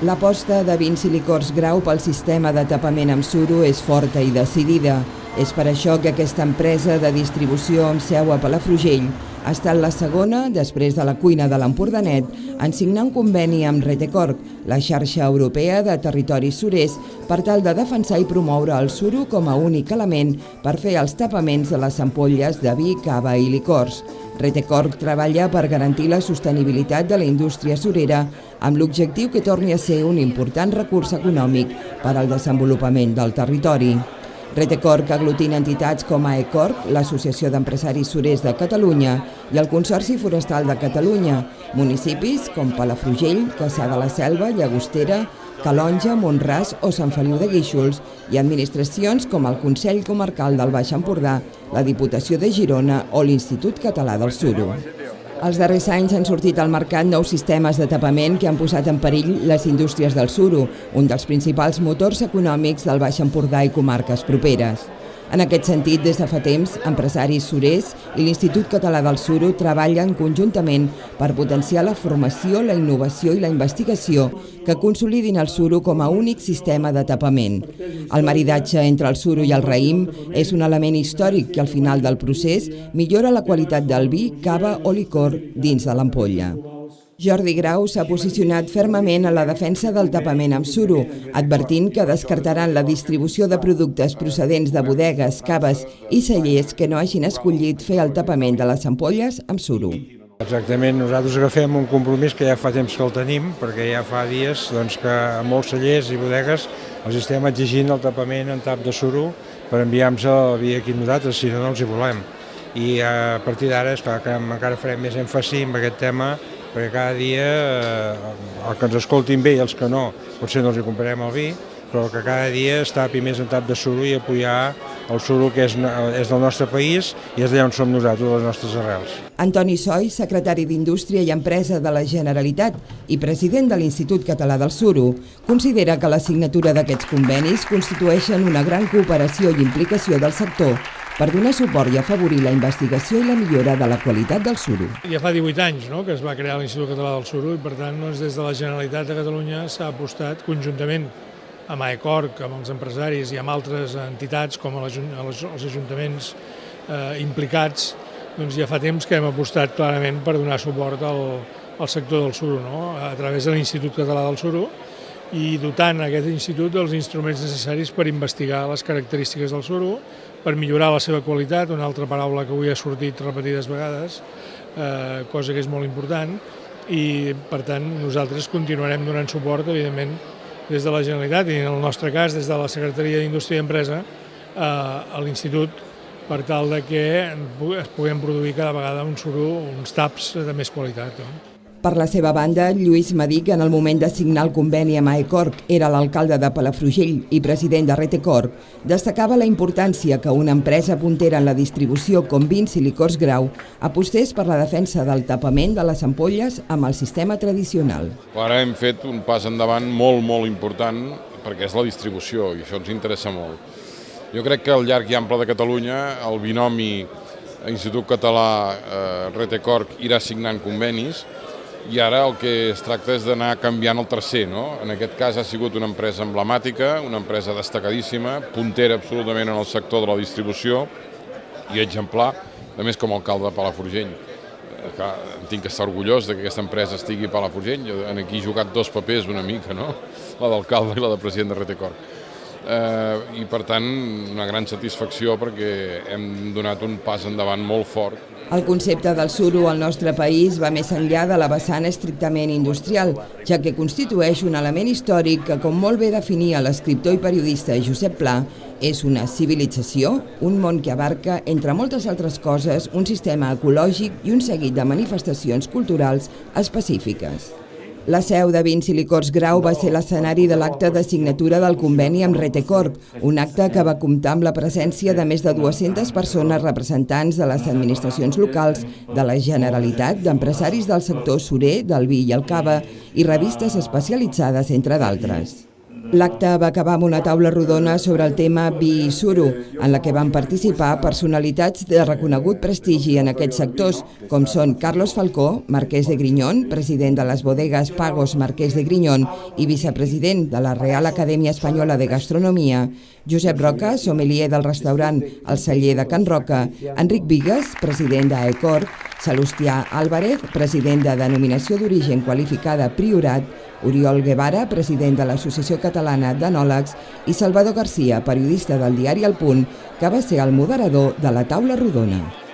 L'aposta de Vins i Licors Grau pel sistema de tapament amb suro és forta i decidida. És per això que aquesta empresa de distribució amb seu a Palafrugell ha estat la segona, després de la cuina de l'Empordanet, en signar un conveni amb Retecorc, la xarxa europea de territoris surers, per tal de defensar i promoure el suro com a únic element per fer els tapaments de les ampolles de vi, cava i licors. Retecorc treballa per garantir la sostenibilitat de la indústria surera amb l'objectiu que torni a ser un important recurs econòmic per al desenvolupament del territori. Retecorc aglutina entitats com AECORC, l'Associació d'Empresaris Surers de Catalunya i el Consorci Forestal de Catalunya, municipis com Palafrugell, Cassà de la Selva, Llagostera, Calonja, Mont-ras o Sant Feliu de Guíxols i administracions com el Consell Comarcal del Baix Empordà, la Diputació de Girona o l'Institut Català del Suro. Els darrers anys han sortit al mercat nous sistemes de tapament que han posat en perill les indústries del suro, un dels principals motors econòmics del Baix Empordà i comarques properes. En aquest sentit, des de fa temps, empresaris surers i l'Institut Català del Suro treballen conjuntament per potenciar la formació, la innovació i la investigació que consolidin el suro com a únic sistema de tapament. El maridatge entre el suro i el raïm és un element històric que al final del procés millora la qualitat del vi, cava o licor dins de l'ampolla. Jordi Grau s'ha posicionat fermament a la defensa del tapament amb suro, advertint que descartaran la distribució de productes procedents de bodegues, caves i cellers que no hagin escollit fer el tapament de les ampolles amb suro. Exactament, nosaltres agafem un compromís que ja fa temps que el tenim, perquè ja fa dies que a molts cellers i bodegues els estem exigint el tapament en tap de suro per enviar-nos el vi aquí nosaltres, si no els hi volem. I a partir d'ara, esclar, que encara farem més èmfasi en aquest tema, perquè cada dia el que ens escoltin bé i els que no, potser no els hi comprarem el vi, però que cada dia es tapi més en tap de suro i apoyar el suro que és del nostre país i és d'allà on som nosaltres, les nostres arrels. Antoni Soy, secretari d'Indústria i Empresa de la Generalitat i president de l'Institut Català del Suro, considera que la signatura d'aquests convenis constitueixen una gran cooperació i implicació del sector per donar suport i afavorir la investigació i la millora de la qualitat del suro. Ja fa 18 anys que es va crear l'Institut Català del Suro i per tant des de la Generalitat de Catalunya s'ha apostat conjuntament amb AECORC, amb els empresaris i amb altres entitats com els ajuntaments implicats, ja fa temps que hem apostat clarament per donar suport al sector del suro a través de l'Institut Català del Suro i dotant aquest institut dels instruments necessaris per investigar les característiques del suro, per millorar la seva qualitat, una altra paraula que avui ha sortit repetides vegades, cosa que és molt important, i per tant nosaltres continuarem donant suport, evidentment, des de la Generalitat i en el nostre cas des de la Secretaria d'Indústria i Empresa a l'Institut per tal que es puguem produir cada vegada un suro, uns taps de més qualitat. Per la seva banda, Lluís Madic, en el moment de signar el conveni amb AECORC, era l'alcalde de Palafrugell i president de Retecorc, destacava la importància que una empresa puntera en la distribució com Vins i Licors Grau apostés per la defensa del tapament de les ampolles amb el sistema tradicional. Ara hem fet un pas endavant molt important perquè és la distribució i això ens interessa molt. Jo crec que al llarg i ample de Catalunya el binomi Institut Català Retecorc irà signant convenis i ara el que es tracta és d'anar canviant el tercer. En aquest cas ha sigut una empresa emblemàtica, una empresa destacadíssima, puntera absolutament en el sector de la distribució i exemplar, a més com a alcalde de Palafrugell. Tinc que estar orgullós que aquesta empresa estigui a Palafrugell, aquí he jugat dos papers una mica, la d'alcalde i la de president de Retecorc. I per tant una gran satisfacció perquè hem donat un pas endavant molt fort. El concepte del suro al nostre país va més enllà de la vessant estrictament industrial, ja que constitueix un element històric que, com molt bé definia l'escriptor i periodista Josep Pla, és una civilització, un món que abarca, entre moltes altres coses, un sistema ecològic i un seguit de manifestacions culturals específiques. La seu de Vins i Licors Grau va ser l'escenari de l'acte de signatura del conveni amb Retecorc, un acte que va comptar amb la presència de més de 200 persones representants de les administracions locals, de la Generalitat, d'empresaris del sector surer, del vi i el cava i revistes especialitzades, entre d'altres. L'acte va acabar amb una taula rodona sobre el tema vi i suro, en la que van participar personalitats de reconegut prestigi en aquests sectors, com són Carlos Falcó, marquès de Griñón, president de les bodegues Pagos Marquès de Griñón i vicepresident de la Real Acadèmia Espanyola de Gastronomia, Josep Roca, sommelier del restaurant El Celler de Can Roca, Enric Vigues, president d'AECOR, Salustià Álvarez, president de Denominació d'Origen Qualificada Priorat, Oriol Guevara, president de l'Associació Catalana d'Enòlegs, i Salvador Garcia, periodista del diari El Punt, que va ser el moderador de la taula rodona.